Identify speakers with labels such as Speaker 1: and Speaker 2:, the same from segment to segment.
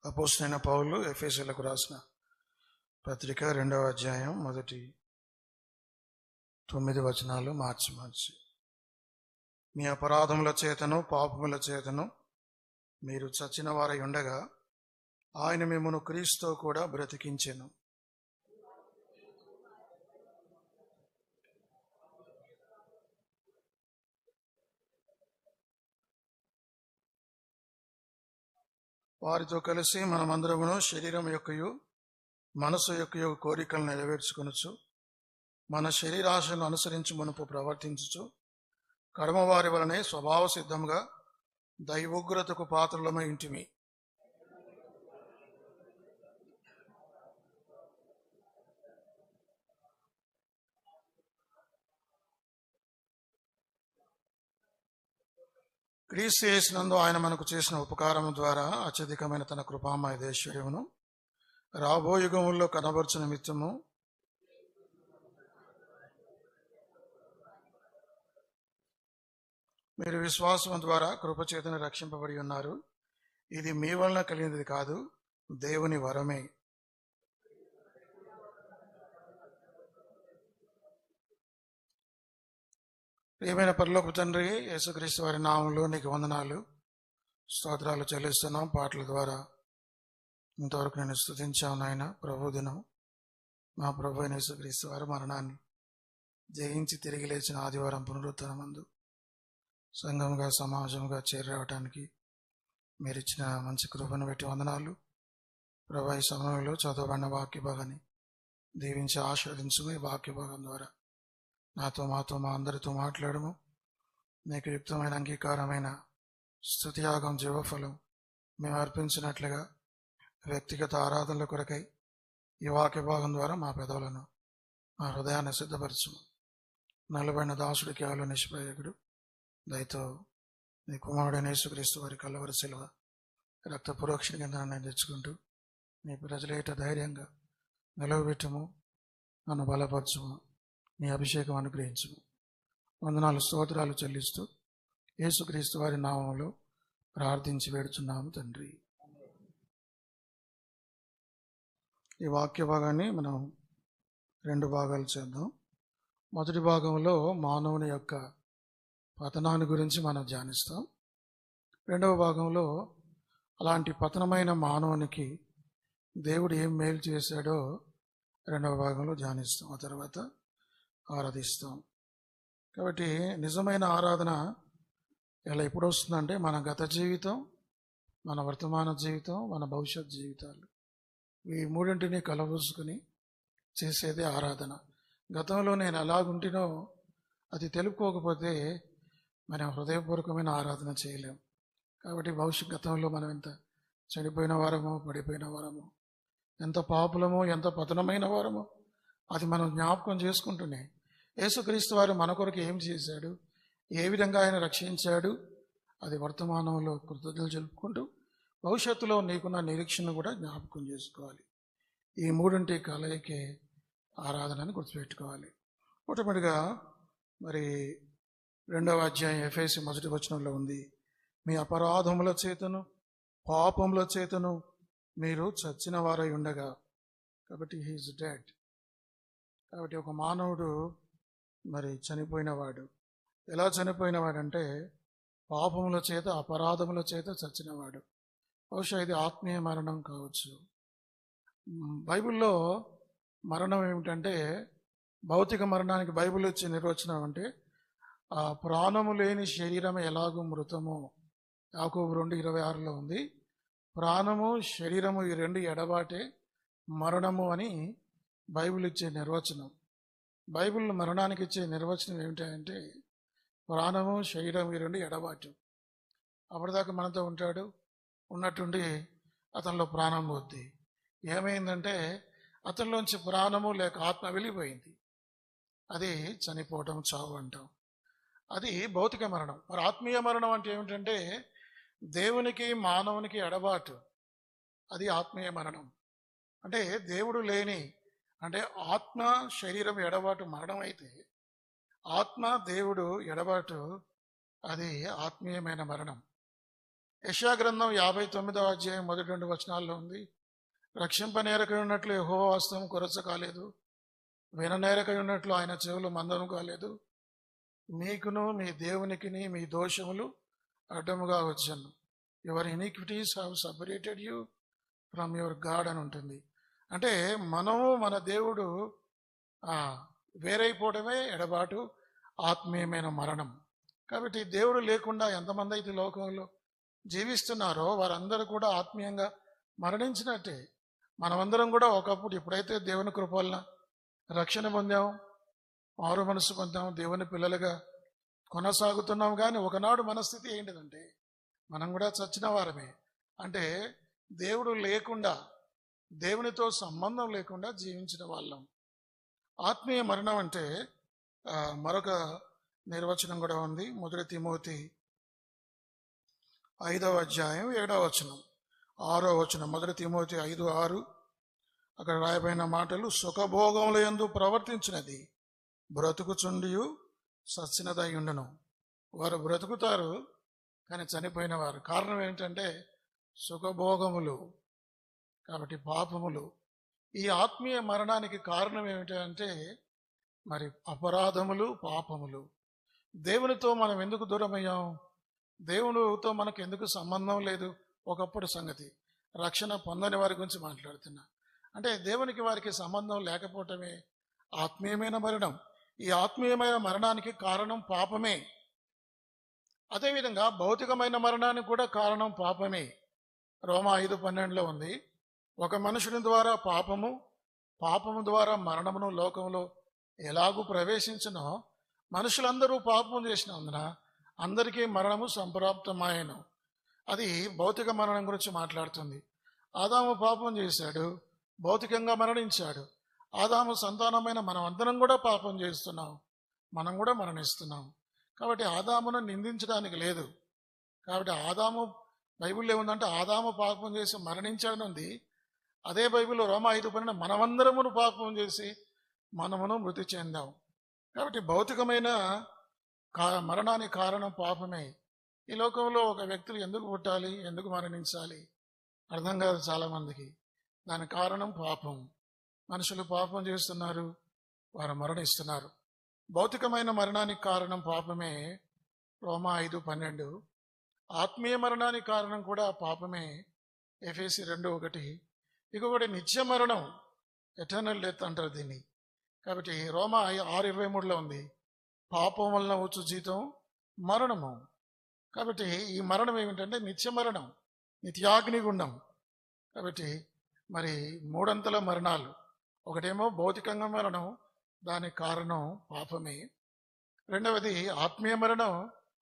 Speaker 1: అపోస్తలుడైన పౌలు ఎఫెసీయులకు రాసిన పత్రిక 2వ అధ్యాయం మొదటి 9 వచనాలు మార్చి మీ అపరాధముల చేతను పాపముల చేతను మీరు చచ్చిన వారై ఉండగా ఆయన మిమ్మును క్రీస్తుతో కూడా బ్రతికించెను. వారితో కలిసి మనమందరమును శరీరం యొక్కయు మనసు యొక్కయు కోరికలను నెరవేర్చుకొనుచు మన శరీరాశను అనుసరించి మునుపు ప్రవర్తించుచు కర్మవారి వలనే స్వభావ సిద్ధంగా దైవోగ్రతకు పాత్రలమై ఇంటిమి. క్రీస్తు యేసునందు ఆయన మనకు చేసిన ఉపకారము ద్వారా అత్యధికమైన తన కృపామయ ఐశ్వర్యమును రాబోయే యుగముల్లో కనబర్చు నిమిత్తము మీరు విశ్వాసం ద్వారా కృపచేతను రక్షింపబడి ఉన్నారు. ఇది మీ వలన కలిగినది కాదు, దేవుని వరమే. ప్రియమైన పరలోకపు తండ్రి, యేసుక్రీస్తు వారి నామంలో నీకు వందనాలు, స్తోత్రాలు చెల్లిస్తున్నాం. పాటల ద్వారా ఇంతవరకు నేను స్తుతించాను నాయన. ప్రభు దినం మా ప్రభు అయిన యేసుక్రీస్తు వారి మరణాన్ని జయించి తిరిగి లేచిన ఆదివారం పునరుద్ధరణమందు సంఘముగా సమాజంగా చేరవటానికి మీరు ఇచ్చిన మంచి కృపను బట్టి వందనాలు. ప్రభు ఈ సమయంలో చదవబడిన వాక్య భాగాన్ని దీవించి ఆశీర్వదించము. ఈ వాక్య భాగం ద్వారా నాతో మాతో మా అందరితో మాట్లాడము. నీకు యుక్తమైన అంగీకారమైన స్తుతియాగం జీవఫలం మేము అర్పించినట్లుగా వ్యక్తిగత ఆరాధనల కొరకై ఈ వాక్య భాగం ద్వారా మా పెదవులను మా హృదయాన్ని సిద్ధపరచము. నలబడిన దాసుడికి ఆలో నిష్ప్రయోగుడు దయతో నీ కుమారుడైన యేసుక్రీస్తు వారి కలవరి శిలువ రక్త పురోక్షణ కింద నేను తెచ్చుకుంటూ నీ ప్రజలేట ధైర్యంగా నిలవబెట్టము, నన్ను బలపరచము, నీ అభిషేకం అనుగ్రహించము. వందనాలు స్తోత్రాలు చెల్లిస్తూ యేసుక్రీస్తు వారి నామంలో ప్రార్థించి వేడుచున్నాము తండ్రి. ఈ వాక్య భాగాన్ని మనం 2 భాగాలు చేద్దాం. మొదటి భాగంలో మానవుని యొక్క పతనాన్ని గురించి మనం ధ్యానిస్తాం. 2వ భాగంలో అలాంటి పతనమైన మానవునికి దేవుడు ఏం మేలు చేశాడో 2వ భాగంలో ధ్యానిస్తాం. ఆ తర్వాత ఆరాధిస్తాం. కాబట్టి నిజమైన ఆరాధన ఇలా ఎప్పుడు వస్తుందంటే మన గత జీవితం, మన వర్తమాన జీవితం, మన భవిష్యత్ జీవితాలు ఈ మూడింటిని కలబోసుకుని చేసేదే ఆరాధన. గతంలో నేను ఎలాగుంటినో అది తెలుపుకోకపోతే మనం హృదయపూర్వకమైన ఆరాధన చేయలేం. కాబట్టి గతంలో మనం ఎంత చెడిపోయిన వారమో, పడిపోయిన వారమో, ఎంత పాపులమో, ఎంత పతనమైన వారమో అది మనం జ్ఞాపకం చేసుకుంటూనే యేసుక్రీస్తు వారు మన కొరకు ఏం చేశాడు, ఏ విధంగా ఆయన రక్షించాడు, అది వర్తమానంలో కృతజ్ఞతలు చెప్పుకుంటూ భవిష్యత్తులో నీకున్న నిరీక్షణ కూడా జ్ఞాపకం చేసుకోవాలి. ఈ మూడింటి కలయికే ఆరాధనని గుర్తుపెట్టుకోవాలి. మొట్టమొదటిగా మరి 2వ అధ్యాయం ఎఫెసీ 1వ వచనంలో ఉంది, మీ అపరాధముల చేతను పాపముల చేతను మీరు చచ్చిన వారై ఉండగా. కాబట్టి హీఈస్ డెడ్. కాబట్టి ఒక మానవుడు మరి చనిపోయినవాడు. ఎలా చనిపోయినవాడంటే పాపముల చేత అపరాధముల చేత చచ్చినవాడు. బహుశా ఇది ఆత్మీయ మరణం కావచ్చు. బైబిల్లో మరణం ఏమిటంటే, భౌతిక మరణానికి బైబిల్ ఇచ్చే నిర్వచనం అంటే ఆ ప్రాణము లేని శరీరం ఎలాగూ మృతమో, యాకోబు 2:26లో ఉంది. ప్రాణము శరీరము ఈ 2 ఎడబాటే మరణము అని బైబిల్ ఇచ్చే నిర్వచనం. బైబిల్ మరణానికి ఇచ్చే నిర్వచనం ఏమిటంటే ప్రాణము శరీరం ఈ 2 ఎడబాటు. అప్పటిదాకా మనతో ఉంటాడు, ఉన్నట్టుండి అతనిలో ప్రాణం పోద్ది. ఏమైందంటే అతనిలోంచి ప్రాణము లేక ఆత్మ వెళ్ళిపోయింది. అది చనిపోవటం, చావు అంటాం. అది భౌతిక మరణం. మరి ఆత్మీయ మరణం అంటే ఏమిటంటే దేవునికి మానవునికి ఎడబాటు. అది ఆత్మీయ మరణం. అంటే దేవుడు లేని, అంటే ఆత్మ శరీరం ఎడబాటు మరణం అయితే, ఆత్మ దేవుడు ఎడబాటు అది ఆత్మీయమైన మరణం. యెషయా గ్రంథం 59వ అధ్యాయం మొదటి 2 వచనాల్లో ఉంది. రక్షింపనేరకై ఉన్నట్లు యెహోవా హస్తం కొరచ కాలేదు, విననేరకై ఉన్నట్లు ఆయన చెవులు మందము కాలేదు. మీకును మీ దేవునికిని మీ దోషములు అడ్డముగా వచ్చాను. Your iniquities have separated you from your God అని ఉంటుంది. అంటే మనము మన దేవుడు వేరైపోవడమే ఎడబాటు, ఆత్మీయమైన మరణం. కాబట్టి దేవుడు లేకుండా ఎంతమంది అయితే లోకంలో జీవిస్తున్నారో వారందరూ కూడా ఆత్మీయంగా మరణించినట్టే. మనమందరం కూడా ఒకప్పుడు ఎప్పుడైతే దేవుని కృప వలన రక్షణ పొందాం, మారు మనసు పొందాం, దేవుని పిల్లలుగా కొనసాగుతున్నాం. కానీ ఒకనాడు మన స్థితి ఏంటిదంటే మనం కూడా చచ్చిన వారమే. అంటే దేవుడు లేకుండా, దేవునితో సంబంధం లేకుండా జీవించిన వాళ్ళం. ఆత్మీయ మరణం అంటే మరొక నిర్వచనం కూడా ఉంది. 1 తిమోతి 5వ అధ్యాయం 7వ వచనం, 6వ వచనం. 1 తిమోతి 5:6 అక్కడ రాయబడిన మాటలు, సుఖభోగముల యందు ప్రవర్తించినది బ్రతుకుచుండియు సచ్చినదై ఉండును. వారు బ్రతుకుతారు కానీ చనిపోయిన వారు. కారణం ఏంటంటే సుఖభోగములు, కాబట్టి పాపములు. ఈ ఆత్మీయ మరణానికి కారణం ఏమిటంటే మరి అపరాధములు, పాపములు. దేవునితో మనం ఎందుకు దూరమయ్యాం? దేవునితో మనకు ఎందుకు సంబంధం లేదు? ఒకప్పుడు సంగతి. రక్షణ పొందని వారి గురించి మాట్లాడుతున్నా. అంటే దేవునికి వారికి సంబంధం లేకపోవటమే ఆత్మీయమైన మరణం. ఈ ఆత్మీయమైన మరణానికి కారణం పాపమే. అదేవిధంగా భౌతికమైన మరణానికి కూడా కారణం పాపమే. రోమా 5:12 ఉంది, ఒక మనుషుని ద్వారా పాపము ద్వారా మరణమును లోకంలో ఎలాగూ ప్రవేశించునో మనుషులందరూ పాపం చేసినందున అందరికీ మరణము సంప్రాప్తమాయను. అది భౌతిక మరణం గురించి మాట్లాడుతుంది. ఆదాము పాపం చేశాడు, భౌతికంగా మరణించాడు. ఆదాము సంతానమైన మనం అందరం కూడా పాపం చేస్తున్నాం, మనం కూడా మరణిస్తున్నాం. కాబట్టి ఆదామును నిందించడానికి లేదు. కాబట్టి ఆదాము, బైబిల్లో ఏముందంటే ఆదాము పాపం చేసి మరణించాడని ఉంది. అదే బైబిల్లో రోమా 5:12 మనమందరమును పాపం చేసి మనమును మృతి చెందాం. కాబట్టి భౌతికమైన మరణానికి కారణం పాపమే. ఈ లోకంలో ఒక వ్యక్తులు ఎందుకు పుట్టాలి, ఎందుకు మరణించాలి అర్థం కాదు చాలామందికి. దానికి కారణం పాపం. మనుషులు పాపం చేస్తున్నారు, వారు మరణిస్తున్నారు. భౌతికమైన మరణానికి కారణం పాపమే, రోమా 5:12. ఆత్మీయ మరణానికి కారణం కూడా పాపమే, ఎఫెసీ 2:1. ఇంకొకటి నిత్య మరణం, ఎటర్నల్ డెత్ అంటారు దీన్ని. కాబట్టి రోమా 6:23 ఉంది, పాపం వలన వచ్చు జీతం మరణము. కాబట్టి ఈ మరణం ఏమిటంటే నిత్య మరణం, నిత్యాగ్నిగుండం. కాబట్టి మరి మూడంతల మరణాలు. ఒకటేమో భౌతికంగా మరణం, దానికి కారణం పాపమే. రెండవది ఆత్మీయ మరణం,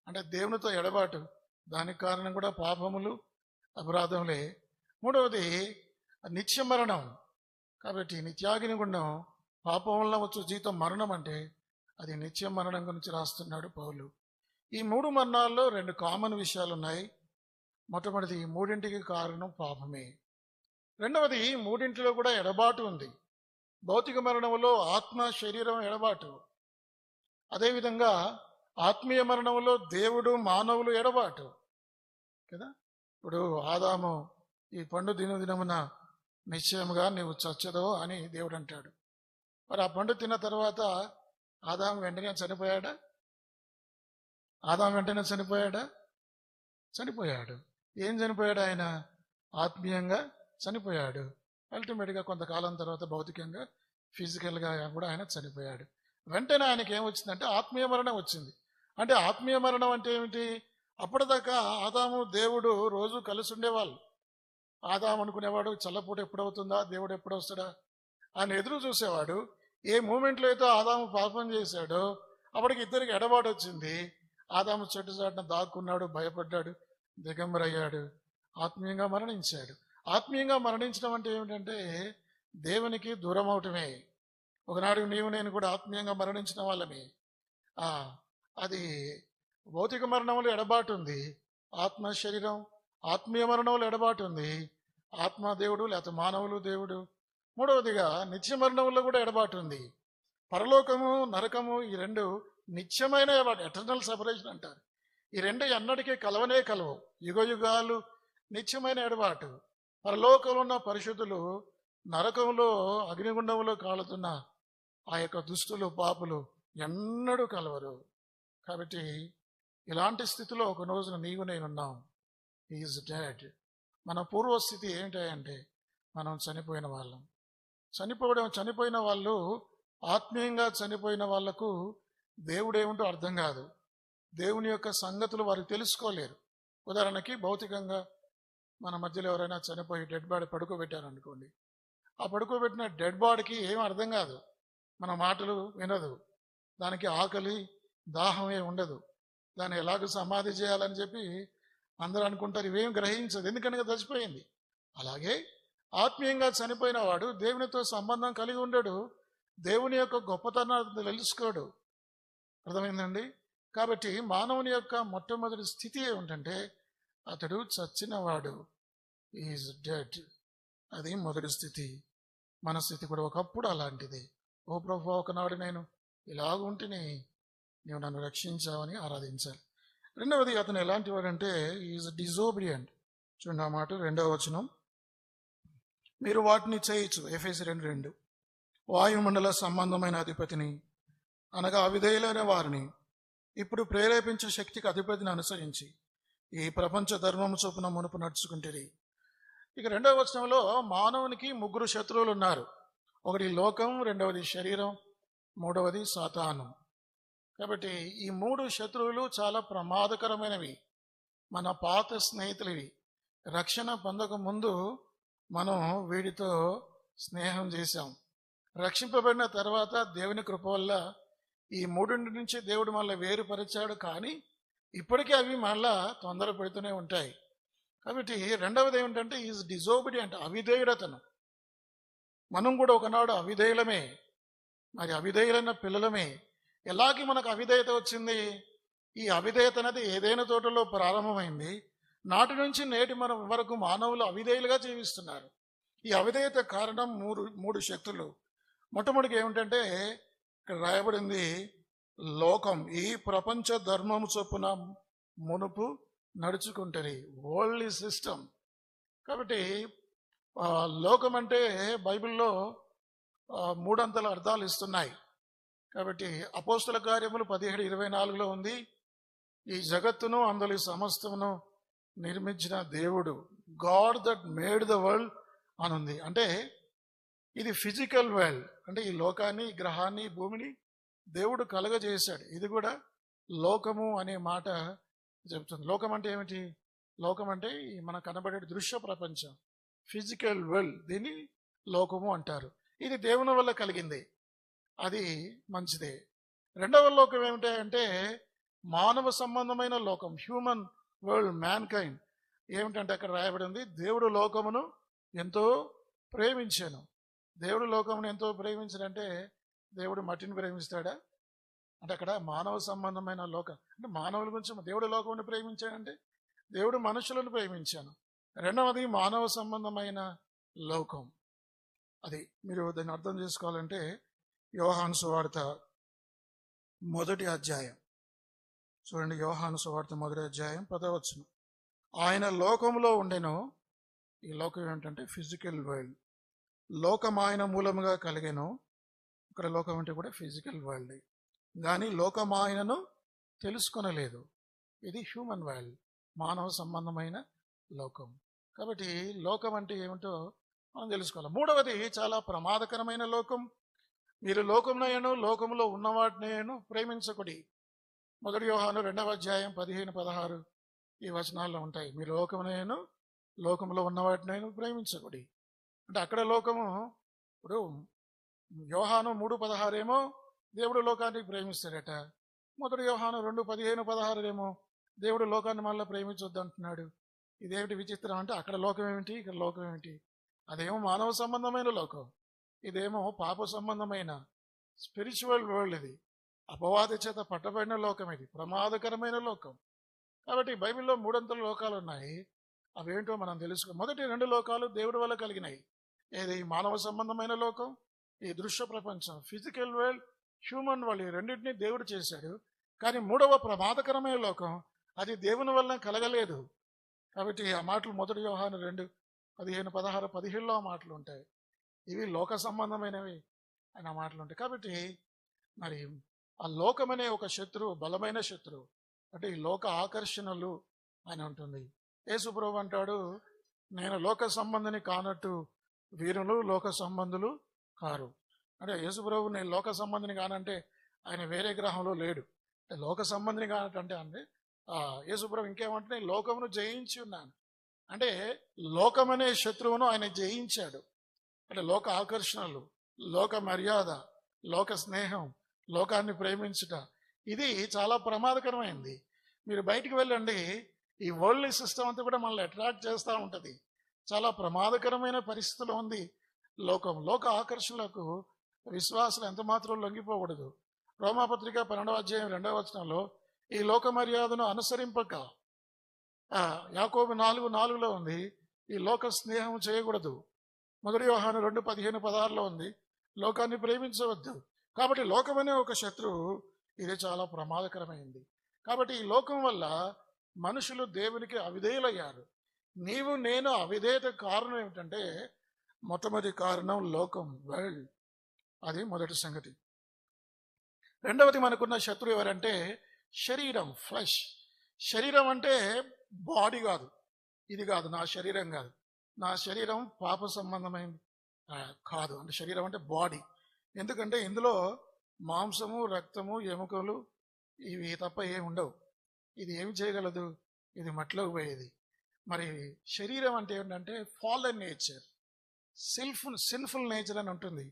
Speaker 1: అంటే దేవునితో ఎడబాటు, దానికి కారణం కూడా పాపములు, అపరాధములే. మూడవది నిత్య మరణం. కాబట్టి నిత్యాగ్నిగుండం, పాపం వలన వచ్చు జీతం మరణం, అంటే అది నిత్య మరణం గురించి రాస్తున్నాడు పౌలు. ఈ 3 మరణాల్లో 2 కామన్ విషయాలు ఉన్నాయి. మొట్టమొదటిది, ఈ మూడింటికి కారణం పాపమే. రెండవది, మూడింటిలో కూడా ఎడబాటు ఉంది. భౌతిక మరణంలో ఆత్మ శరీరం ఎడబాటు. అదేవిధంగా ఆత్మీయ మరణంలో దేవుడు మానవులు ఎడబాటు కదా. ఇప్పుడు ఆదాము, ఈ పండు దినమున నిశ్చయముగా నీవు చచ్చదో అని దేవుడు అంటాడు. మరి ఆ పండు తిన్న తర్వాత ఆదాము వెంటనే చనిపోయాడా? చనిపోయాడు. ఏం చనిపోయాడు ఆయన? ఆత్మీయంగా చనిపోయాడు. అల్టిమేట్గా కొంతకాలం తర్వాత భౌతికంగా, ఫిజికల్గా కూడా ఆయన చనిపోయాడు. వెంటనే ఆయనకి ఏమొచ్చిందంటే ఆత్మీయ మరణం వచ్చింది. అంటే ఆత్మీయ మరణం అంటే ఏమిటి? అప్పటిదాకా ఆదాము దేవుడు రోజు కలిసి ఉండేవాళ్ళు. ఆదాము అనుకునేవాడు చల్లపూట ఎప్పుడవుతుందా, దేవుడు ఎప్పుడు వస్తాడా అని ఎదురు చూసేవాడు. ఏ మూమెంట్లో అయితే ఆదాము పాపం చేశాడో అప్పటికి ఇద్దరికి ఎడబాటు వచ్చింది. ఆదాము చెట్టు చాటున దాక్కున్నాడు, భయపడ్డాడు, దిగంబరయ్యాడు, ఆత్మీయంగా మరణించాడు. ఆత్మీయంగా మరణించడం అంటే ఏమిటంటే దేవునికి దూరం అవటమే. ఒకనాడు నీవు నేను కూడా ఆత్మీయంగా మరణించిన వాళ్ళమే. అది భౌతిక మరణంలో ఎడబాటు ఉంది, ఆత్మ శరీరం. ఆత్మీయ మరణంలో ఎడబాటు ఉంది, ఆత్మ దేవుడు లేకపోతే మానవులు దేవుడు. మూడవదిగా నిత్య మరణంలో కూడా ఎడబాటు ఉంది. పరలోకము, నరకము, ఈ 2 నిత్యమైన ఎటర్నల్ సెపరేషన్ అంటారు. ఈ రెండు ఎన్నటికీ కలవనే కలవు. యుగ యుగాలు నిత్యమైన ఎడబాటు. పరలోకంలో ఉన్న పరిశుద్ధులు నరకంలో అగ్నిగుండంలో కాలుతున్న ఆ యొక్క దుష్టులు పాపులు ఎన్నడూ కలవరు. కాబట్టి ఇలాంటి స్థితిలో ఒక రోజున నీవు నేనున్నాం. Is dead. మన పూర్వస్థితి ఏంటంటే మనం చనిపోయిన వాళ్ళం. చనిపోయిన వాళ్ళు ఆత్మీయంగా చనిపోయిన వాళ్లకు దేవుడేమిటో అర్థం కాదు. దేవుని యొక్క సంగతులు వారు తెలుసుకోలేరు. ఉదాహరణకి భౌతికంగా మన మధ్యలో ఎవరైనా చనిపోయి డెడ్ బాడీ పడుకోబెట్టారనుకోండి, ఆ పడుకోబెట్టిన డెడ్ బాడీకి ఏం అర్థం కాదు. మన మాటలు వినదు, దానికి ఆకలి దాహమే ఉండదు. దాన్ని ఎలాగో సమాధి చేయాలని చెప్పి అందరూ అనుకుంటారు, ఇవేం గ్రహించదు, ఎందుకనగా చచ్చిపోయింది. అలాగే ఆత్మీయంగా చనిపోయిన వాడు దేవునితో సంబంధం కలిగి ఉండడు, దేవుని యొక్క గొప్పతనాన్ని తెలుసుకోడు. అర్థమైందండి? కాబట్టి మానవుని యొక్క మొట్టమొదటి స్థితి ఏమిటంటే అతడు చచ్చినవాడు. Is dead. అది మొదటి స్థితి. మన స్థితి కూడా ఒకప్పుడు అలాంటిది. ఓ ప్రభు, ఒకనాడు నేను ఇలాగుంటిని, నీవు నన్ను రక్షించావని ఆరాధించాలి. రెండవది, అతను ఎలాంటి వాడంటే ఈజ్ డిజోబిడియంట్. చూడండి ఆ మాట, 2వ వచనం. మీరు వాటిని చేయొచ్చు. ఎఫెసీ 2:2. వాయుమండల సంబంధమైన అధిపతిని అనగా అవిధేయులైన వారిని ఇప్పుడు ప్రేరేపించే శక్తికి అధిపతిని అనుసరించి ఈ ప్రపంచ ధర్మము చొప్పున మునుపు నడుచుకుంటేది. ఇక 2వ వచనంలో మానవునికి 3 శత్రువులు ఉన్నారు. ఒకటి లోకం, రెండవది శరీరం, మూడవది సాతాను. కాబట్టి ఈ 3 శత్రువులు చాలా ప్రమాదకరమైనవి. మన పాత స్నేహితులవి. రక్షణ పొందక ముందు మనం వీడితో స్నేహం చేశాం. రక్షింపబడిన తర్వాత దేవుని కృప వల్ల ఈ 3 నుంచి దేవుడు మళ్ళీ వేరుపరిచాడు. కానీ ఇప్పటికీ అవి మళ్ళా తొందర పెడుతూనే ఉంటాయి. కాబట్టి రెండవది ఏమిటంటే ఈజ్ డిజోబిడియంట్, అవిధేయుడతను. మనం కూడా ఒకనాడు అవిధేయులమే, మరి అవిధేయులైన పిల్లలమే. ఎలాగే మనకు అవిధేయత వచ్చింది? ఈ అవిధేయత అనేది ఏదైనా తోటలో ప్రారంభమైంది. నాటి నుంచి నేటి మన వరకు మానవులు అవిధేయులుగా జీవిస్తున్నారు. ఈ అవిధేయత కారణం మూడు శక్తులు. మొట్టమొదటిగా ఏమిటంటే ఇక్కడ రాయబడింది లోకం. ఈ ప్రపంచ ధర్మము చొప్పున మునుపు నడుచుకుంటుంది. Worldly system. కాబట్టి లోకం అంటే బైబిల్లో 3 అంతల అర్థాలు ఇస్తున్నాయి. కాబట్టి అపోస్తుల కార్యములు 17:24 ఉంది, ఈ జగత్తును అందులో సమస్తమును నిర్మించిన దేవుడు, God that made the world అని ఉంది. అంటే ఇది ఫిజికల్ వరల్డ్, అంటే ఈ లోకాన్ని, ఈ గ్రహాన్ని, భూమిని దేవుడు కలుగజేశాడు. ఇది కూడా లోకము అనే మాట చెప్తుంది. లోకం అంటే ఏమిటి? లోకం అంటే మన కనబడే దృశ్య ప్రపంచం, ఫిజికల్ వరల్డ్, దీన్ని లోకము అంటారు. ఇది దేవుని వల్ల కలిగింది, అది మంచిదే. రెండవ లోకం ఏమిటి అంటే మానవ సంబంధమైన లోకం, హ్యూమన్ వరల్డ్, మ్యాన్ కైండ్. ఏమిటంటే అక్కడ రాయబడింది దేవుడు లోకమును ఎంతో ప్రేమించాను. దేవుడు లోకమును ఎంతో ప్రేమించాడంటే దేవుడు మట్టిని ప్రేమిస్తాడా? అంటే అక్కడ మానవ సంబంధమైన లోకం అంటే మానవుల గురించి దేవుడు లోకమును ప్రేమించాడంటే దేవుడు మనుషులను ప్రేమించాను. రెండవది మానవ సంబంధమైన లోకం. అది మీరు దాన్ని అర్థం చేసుకోవాలంటే యోహాను సువార్త 1వ అధ్యాయం చూడండి. యోహాను సువార్త 1వ అధ్యాయం 10వ వచనం. ఆయన లోకములో ఉండెను. ఈ లోకం ఏంటంటే ఫిజికల్ వరల్డ్. లోకం ఆయన మూలముగా కలిగెను. ఇక్కడ లోకం అంటే కూడా ఫిజికల్ వరల్డ్, కానీ లోకం ఆయనను తెలుసుకొనలేదు. ఇది హ్యూమన్ వరల్డ్, మానవ సంబంధమైన లోకం. కాబట్టి లోకం అంటే ఏమిటో మనం తెలుసుకోవాలి. మూడవది చాలా ప్రమాదకరమైన లోకం. మీరు లోకంలో లోకంలో ఉన్న వాటినేను ప్రేమించకుడి. 1 యోహాను 2వ అధ్యాయం 15-16 ఈ వచనాల్లో ఉంటాయి. మీరు లోకంలో ఉన్న వాటినేను ప్రేమించకుడి. అంటే అక్కడ లోకము, ఇప్పుడు యోహాను 3:16 ఏమో దేవుడు లోకాన్ని ప్రేమిస్తాడట. 1 యోహాను 2:15-16 ఏమో దేవుడు లోకాన్ని మళ్ళీ ప్రేమించొద్దు అంటున్నాడు. ఇదేమిటి విచిత్రం అంటే అక్కడ లోకం ఏమిటి, ఇక్కడ లోకం ఏమిటి? అదేమో మానవ సంబంధమైన లోకం, ఇదేమో పాప సంబంధమైన స్పిరిచువల్ వరల్డ్. ఇది అపవాది చేత పట్టబడిన లోకం, ఇది ప్రమాదకరమైన లోకం. కాబట్టి బైబిల్లో 3 అంతల లోకాలు ఉన్నాయి. అవేంటో మనం తెలుసుకో. మొదటి 2 లోకాలు దేవుడి వల్ల కలిగినాయి. ఏది మానవ సంబంధమైన లోకం, ఈ దృశ్య ప్రపంచం, ఫిజికల్ వరల్డ్, హ్యూమన్ వరల్డ్, ఈ రెండింటినీ దేవుడు చేశాడు. కానీ 3వ ప్రమాదకరమైన లోకం అది దేవుని వల్ల కలగలేదు. కాబట్టి ఆ మాటలు 1 యోహాను 2:15-16-17లో ఆ మాటలు ఉంటాయి. ఇవి లోక సంబంధమైనవి అని ఆ మాటలు ఉంటాయి. కాబట్టి మరి ఆ లోకమనే ఒక శత్రువు, బలమైన శత్రువు, అంటే ఈ లోక ఆకర్షణలు అని ఉంటుంది. యేసు ప్రభువు అంటాడు, నేను లోక సంబంధిని కానట్టు వీరులు లోక సంబంధులు కారు. అంటే యేసు ప్రభువు నేను లోక సంబంధిని కానంటే ఆయన వేరే గ్రహంలో లేడు. అంటే లోక సంబంధిని కానంటే యేసు ప్రభు ఇంకేమంటే నేను లోకమును జయించి ఉన్నాను అంటే లోకమనే శత్రువును ఆయన జయించాడు. అంటే లోక ఆకర్షణలు, లోక మర్యాద, లోక స్నేహం, లోకాన్ని ప్రేమించుట, ఇది చాలా ప్రమాదకరమైంది. మీరు బయటికి వెళ్ళండి, ఈ వరల్డ్ సిస్టమ్ అంతా కూడా మనల్ని అట్రాక్ట్ చేస్తూ ఉంటుంది. చాలా ప్రమాదకరమైన పరిస్థితిలో ఉంది లోకం. లోక ఆకర్షణలకు విశ్వాసులు ఎంత మాత్రం లొంగిపోకూడదు. రోమాపత్రిక 12:2 ఈ లోక మర్యాదను అనుసరింపక, యాకోబు 4:4 ఉంది, ఈ లోక స్నేహం చేయకూడదు. 1 యోహాను 2:15-16 ఉంది, లోకాన్ని ప్రేమించవద్దు. కాబట్టి లోకమనే ఒక శత్రువు, ఇది చాలా ప్రమాదకరమైంది. కాబట్టి ఈ లోకం వల్ల మనుషులు దేవునికి అవిధేయులయ్యారు. నీవు నేను అవిధేయత కారణం ఏమిటంటే, మొట్టమొదటి కారణం లోకం, వరల్డ్. అది మొదటి సంగతి. రెండవది మనకున్న శత్రువు ఎవరంటే శరీరం, ఫ్లెష్. శరీరం అంటే బాడీ కాదు, ఇది కాదు, నా శరీరం కాదు. నా శరీరం పాప సంబంధమైనది కాదు. అంటే శరీరం అంటే బాడీ. ఎందుకంటే ఇందులో మాంసము, రక్తము, ఎముకలు ఇవి తప్ప ఏమి ఉండవు. ఇది ఏమి చేయగలదు? ఇది మట్టిలోకి పోయేది. మరి శరీరం అంటే ఏంటంటే ఫాలెన్ నేచర్, సిన్ఫుల్ నేచర్ అని ఉంటుంది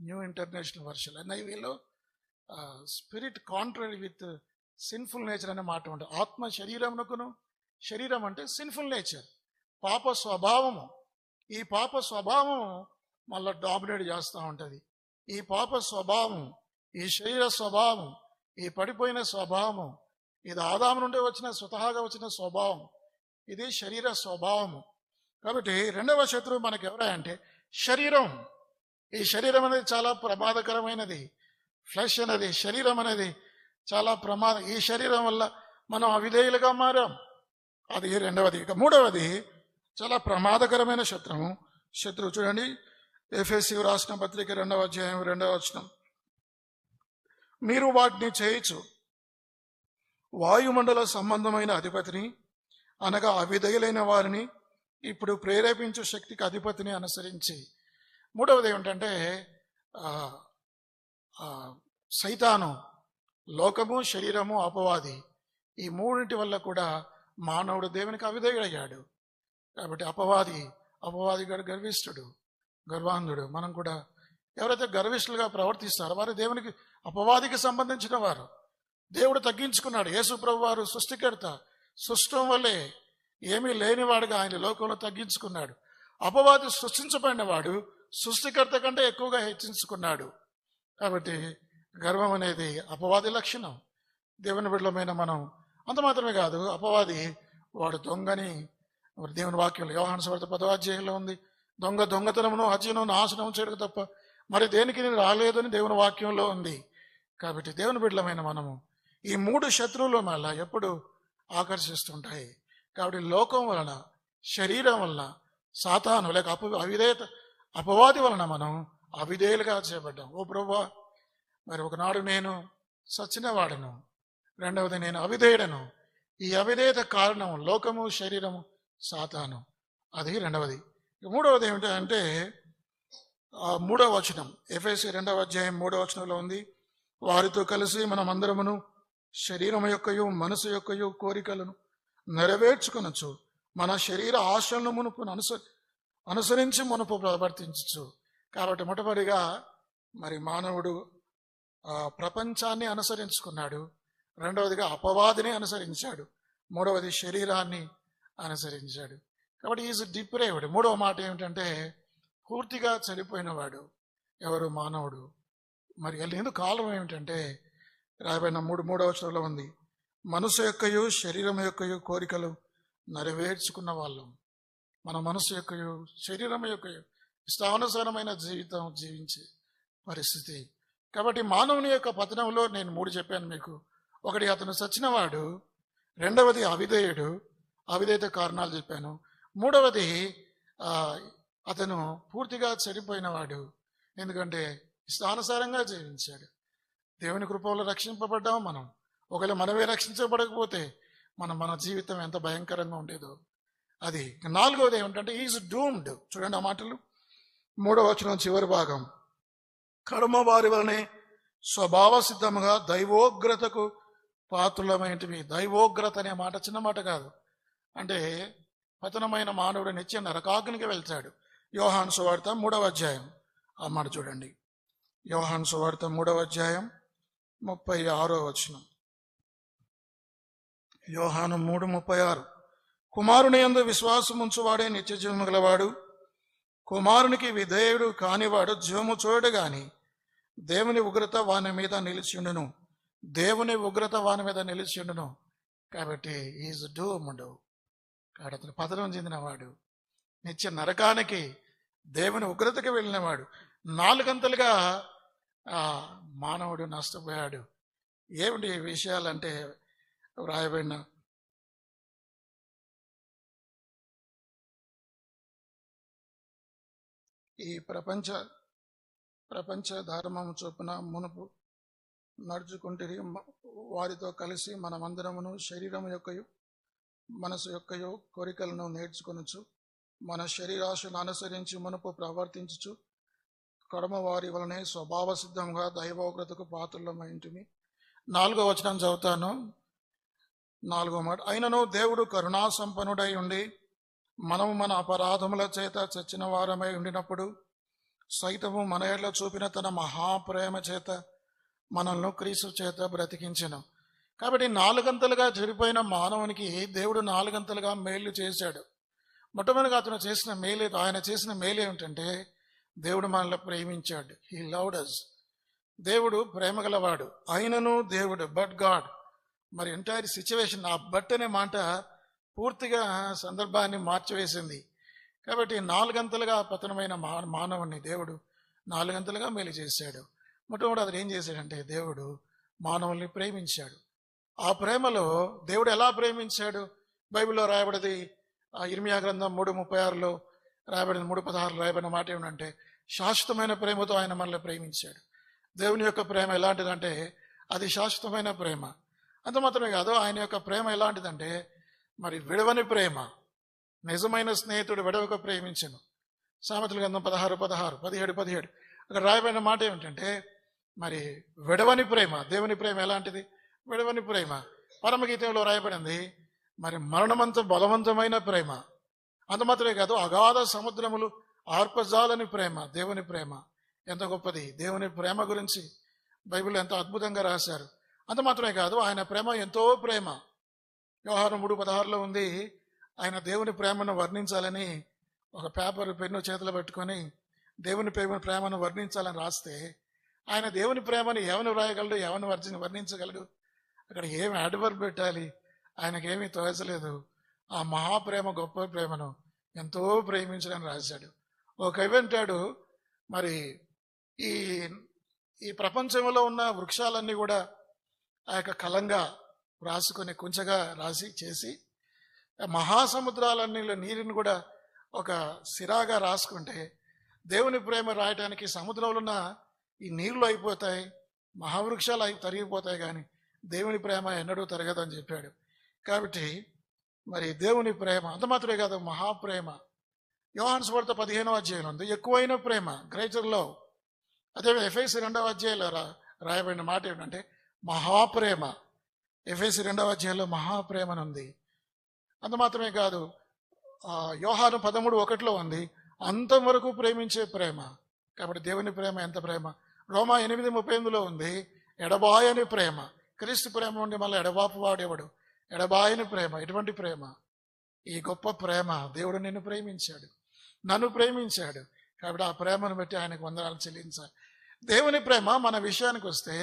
Speaker 1: న్యూ ఇంటర్నేషనల్ వర్షన్. NIVలో spirit contrary with sinful nature అనే మాట ఉంటుంది. ఆత్మ శరీరమునకును, శరీరం అంటే సిన్ఫుల్ నేచర్, పాప స్వభావము. ఈ పాప స్వభావము మళ్ళీ డామినేట్ చేస్తూ ఉంటుంది. ఈ పాప స్వభావం, ఈ శరీర స్వభావం, ఈ పడిపోయిన స్వభావము, ఇది ఆదాము నుండి వచ్చిన స్వతహాగా వచ్చిన స్వభావం, ఇది శరీర స్వభావము. కాబట్టి రెండవ శత్రువు మనకు ఎవరా అంటే శరీరం. ఈ శరీరం అనేది చాలా ప్రమాదకరమైనది. ఫ్లెష్ అనేది, శరీరం అనేది చాలా ప్రమాదం. ఈ శరీరం వల్ల మనం అవిధేయులుగా మారాం. అది రెండవది. ఇక మూడవది చాలా ప్రమాదకరమైన శత్రువు చూడండి, ఎఫెసీయులకు రాసిన పత్రిక 2:2 మీరు వాటిని చేయొచ్చు, వాయుమండల సంబంధమైన అధిపతిని అనగా అవిధేయులైన వారిని ఇప్పుడు ప్రేరేపించు శక్తికి అధిపతిని అనుసరించి. మూడవది ఏమిటంటే సైతాను, లోకము, శరీరము, అపవాది, ఈ మూడింటి వల్ల కూడా మానవుడు దేవునికి అవిధేయుడయ్యాడు. కాబట్టి అపవాది గర్విష్ఠుడు, గర్వాంధుడు. మనం కూడా ఎవరైతే గర్విష్ఠులుగా ప్రవర్తిస్తారో వారు దేవునికి, అపవాదికి సంబంధించిన వారు. దేవుడు తగ్గించుకున్నాడు. యేసు ప్రభు వారు సృష్టికర్త, సృష్టం వల్లే ఏమీ లేనివాడుగా ఆయన లోకంలో తగ్గించుకున్నాడు. అపవాది సృష్టించబడిన వాడు సృష్టికర్త కంటే ఎక్కువగా హెచ్చించుకున్నాడు. కాబట్టి గర్వం అనేది అపవాది లక్షణం. దేవుని బిడ్డలమైన మనం అంత మాత్రమే కాదు, అపవాది వాడు దొంగని దేవుని వాక్యంలో యోహాను సువార్త 10వ ఉంది. దొంగతనమును, హత్యను, నాశనం చేయడం తప్ప మరి దేనికి నేను రాలేదని దేవుని వాక్యంలో ఉంది. కాబట్టి దేవుని బిడ్డలమైన మనము ఈ మూడు శత్రువులు మళ్ళా ఎప్పుడు ఆకర్షిస్తుంటాయి. కాబట్టి లోకం వలన, శరీరం వలన, సాతాను లేక అవిధేయత, అపవాది వలన మనం అవిధేయులుగా చేయబడ్డాం. ఓ ప్రభువా, మరి ఒకనాడు నేను సచ్చినవాడను, రెండవది నేను అవిధేయుడను. ఈ అవిధేయత కారణం లోకము, శరీరము, సాతాను. అది రెండవది. మూడవది ఏమిటంటే 3వ వచనం, ఎఫెసీ 2:3 ఉంది, వారితో కలిసి మనం అందరమును శరీరం యొక్కయు మనసు యొక్కయు కోరికలను నెరవేర్చుకొనొచ్చు, మన శరీర ఆశలను అనుసరించి మునుపు ప్రవర్తించచ్చు. కాబట్టి మొట్టమొదటిగా మరి మానవుడు ప్రపంచాన్ని అనుసరించుకున్నాడు, రెండవదిగా అపవాదిని అనుసరించాడు, మూడవది శరీరాన్ని అనుసరించాడు. కాబట్టి ఈజ్ డిప్రేవ్డ్. మూడవ మాట ఏమిటంటే పూర్తిగా చనిపోయినవాడు ఎవరు? మానవుడు. మరి ఎందుకు కాలం ఏమిటంటే 3వ ఉంది, మనసు యొక్కయు శరీరం యొక్కయు కోరికలు నెరవేర్చుకున్న వాళ్ళం. మన మనసు యొక్కయు శరీరం యొక్కయు ఇష్టానుసారమైన జీవితం జీవించే పరిస్థితి. కాబట్టి మానవుని యొక్క పతనంలో నేను 3 చెప్పాను మీకు. ఒకటి, అతను చచ్చినవాడు, రెండవది అవిధేయుడు, అవిధేయత కారణాలు చెప్పాను. మూడవది ఆ, అతను పూర్తిగా చెడిపోయినవాడు, ఎందుకంటే ఇష్టానుసారంగా జీవించాడు. దేవుని కృపలో రక్షింపబడ్డాం మనం. ఒకవేళ మనమే రక్షించబడకపోతే మన జీవితం ఎంత భయంకరంగా ఉండేదో అది. నాలుగవది ఏమిటంటే ఈజ్ డూమ్డ్. చూడండి ఆ మాటలు, 3వ వచనం చివరి భాగం. కడమ వారి వలనే స్వభావ సిద్ధముగా దైవోగ్రతకు పాత్రులమైనవి. దైవోగ్రత అనే మాట చిన్న మాట కాదు. అంటే పతనమైన మానవుడు నిత్య నరకాగ్నికి వెళ్తాడు. యోహాను సువార్త 3వ అధ్యాయం ఆ మాట చూడండి. యోహాను సువార్త 3వ అధ్యాయం 36వ వచనం. యోహాను 3:36. కుమారుని యందు విశ్వాసం ఉంచువాడే నిత్య జీవము గలవాడు. కుమారునికి విధేయుడు కానివాడు జీవము చూడడు గాని దేవుని ఉగ్రత వాని మీద నిలిచిండును. దేవుని ఉగ్రత వాని మీద నిలిచిండును. కాబట్టి ఈజ్ డూమ్డ్. కాబట్టి అతను పతనం చెందినవాడు, నిత్య నరకానికి, దేవుని ఉగ్రతకి వెళ్ళినవాడు. 4 అంతలుగా మానవుడు నష్టపోయాడు. ఏమిటి ఈ విషయాలంటే వ్రాయబడిన ఈ ప్రపంచ ధర్మం చొప్పున మునుపు నడుచుకుంటే వారితో కలిసి మనమందరమును శరీరం యొక్కయు మనసు యొక్కయు కోరికలను నేర్చుకొనొచ్చు, మన శరీరాశను అనుసరించి మునుపు ప్రవర్తించుచు కడమ వారి వలనే స్వభావ సిద్ధంగా దైవోగ్రతకు పాత్రులమైంటిమి. 4వ వచనం చదువుతాను. 4వ మాట. అయినను దేవుడు కరుణా సంపన్నుడై ఉండి మనము మన అపరాధముల చేత చచ్చిన వారమై ఉండినప్పుడు సైతము మన ఎడల చూపిన తన మహాప్రేమ చేత మనల్ని క్రీస్తు చేత బ్రతికించెను. కాబట్టి 4 అంతలుగా చెడిపోయిన మానవునికి దేవుడు 4 అంతలుగా మేలు చేశాడు. మొట్టమొదటిగా అతను చేసిన మేలు, ఆయన చేసిన మేలు ఏమిటంటే దేవుడు మనల్ని ప్రేమించాడు. He loved us. దేవుడు ప్రేమ గలవాడు. అయినను దేవుడు, బట్ గాడ్. మరి ఎంటైర్ సిచ్యువేషన్, ఆ బట్ అనే మాట పూర్తిగా సందర్భాన్ని మార్చివేసింది. కాబట్టి 4 అంతలుగా పతనమైన మానవుని దేవుడు 4 అంతలుగా మేలు చేశాడు. మొట్టమొదటి అతను ఏం చేశాడంటే దేవుడు మానవుల్ని ప్రేమించాడు. ఆ ప్రేమలో దేవుడు ఎలా ప్రేమించాడు? బైబిల్లో రాయబడింది, ఇర్మియా గ్రంథం 3:36లో రాయబడిన 3:16 రాయబడిన మాట ఏమిటంటే శాశ్వతమైన ప్రేమతో ఆయన మనల్ని ప్రేమించాడు. దేవుని యొక్క ప్రేమ ఎలాంటిదంటే అది శాశ్వతమైన ప్రేమ. అంత మాత్రమే కాదు, ఆయన యొక్క ప్రేమ ఎలాంటిదంటే మరి విడవని ప్రేమ. నిజమైన స్నేహితుడు విడవక ప్రేమించను. సామెతల గ్రంథం 16:16, 17:17 అక్కడ రాయబడిన మాట ఏమిటంటే మరి విడవని ప్రేమ. దేవుని ప్రేమ ఎలాంటిది? విడవని ప్రేమ. పరమగీతంలో రాయబడింది మరి మరణమంత బలవంతమైన ప్రేమ. అంత మాత్రమే కాదు, అగాధ సముద్రములు ఆర్పజాలని ప్రేమ. దేవుని ప్రేమ ఎంత గొప్పది! దేవుని ప్రేమ గురించి బైబిల్లో ఎంతో అద్భుతంగా రాశారు. అంత మాత్రమే కాదు, ఆయన ప్రేమ ఎంతో ప్రేమ. యోహాను 3:16లో ఉంది, ఆయన దేవుని ప్రేమను వర్ణించాలని ఒక పేపర్ పెన్ను చేతిలో పెట్టుకొని దేవుని ప్రేమను వర్ణించాలని రాస్తే ఆయన దేవుని ప్రేమను ఏమని వ్రాయగలడు, ఏమని వర్ణించగలడు? అక్కడ ఏమి అడ్వర్బ్ పెట్టాలి? ఆయనకేమీ తోచలేదు. ఆ మహాప్రేమ, గొప్ప ప్రేమను ఎంతో ప్రేమించడానికి రాశాడు. ఒక కవి అంటాడు, మరి ఈ ఈ ప్రపంచంలో ఉన్న వృక్షాలన్నీ కూడా ఆ యొక్క కలంగా రాసుకొని కుంచగా రాసి చేసి మహాసముద్రాలన్నీ నీరుని కూడా ఒక సిరాగా రాసుకుంటే దేవుని ప్రేమ రాయటానికి సముద్రంలో ఉన్న ఈ నీళ్లు అయిపోతాయి, మహావృక్షాలు తరిగిపోతాయి, కానీ దేవుని ప్రేమ ఎన్నడూ తరగదని చెప్పాడు. కాబట్టి మరి దేవుని ప్రేమ అంత మాత్రమే కాదు, మహాప్రేమ. యోహాను సువార్త 15వ అధ్యాయంలో ఉంది ఎక్కువైన ప్రేమ, గ్రేటర్ లవ్. అదే ఎఫెసీ 2వ అధ్యాయంలో రాయబడిన మాట ఏంటంటే మహాప్రేమ. ఎఫెసీ 2వ అధ్యాయంలో మహాప్రేమను ఉంది. అంత మాత్రమే కాదు, యోహాను 13:1లో ఉంది అంతవరకు ప్రేమించే ప్రేమ. కాబట్టి దేవుని ప్రేమ ఎంత ప్రేమ! రోమా 8:38లో ఉంది ఎడబాయని ప్రేమ. క్రీస్తు ప్రేమ నుండి మళ్ళీ ఎడబాపు వాడేవాడు. ఎడబాయని ప్రేమ. ఎటువంటి ప్రేమ! ఈ గొప్ప ప్రేమ. దేవుడు నిన్ను ప్రేమించాడు, నన్ను ప్రేమించాడు. కాబట్టి ఆ ప్రేమను బట్టి ఆయనకు వందనాలు చెల్లించాలి. దేవుని ప్రేమ మన విషయానికి వస్తే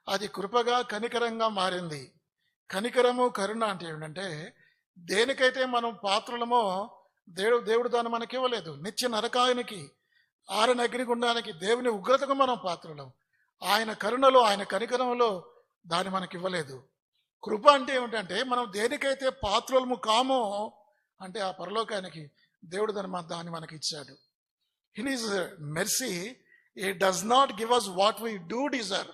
Speaker 1: అది కృపగా కనికరంగా మారింది. కనికరము, కరుణ అంటే ఏమిటంటే దేనికైతే మనం పాత్రలమో దేవుడు దాన్ని మనకి ఇవ్వలేదు. నిత్య నరకానికి, ఆరని అగ్నిగుండానికి, దేవుని ఉగ్రతకు మనం పాత్రలం. ఆయన కరుణలో, ఆయన కనికరంలో దాన్ని మనకి ఇవ్వలేదు. కృప అంటే ఏమిటంటే మనం దేనికైతే పాత్రలము కామో అంటే ఆ పరలోకానికి దేవుడు దాన్ని మనకి ఇచ్చాడు. In his mercy he does not give us what we do deserve.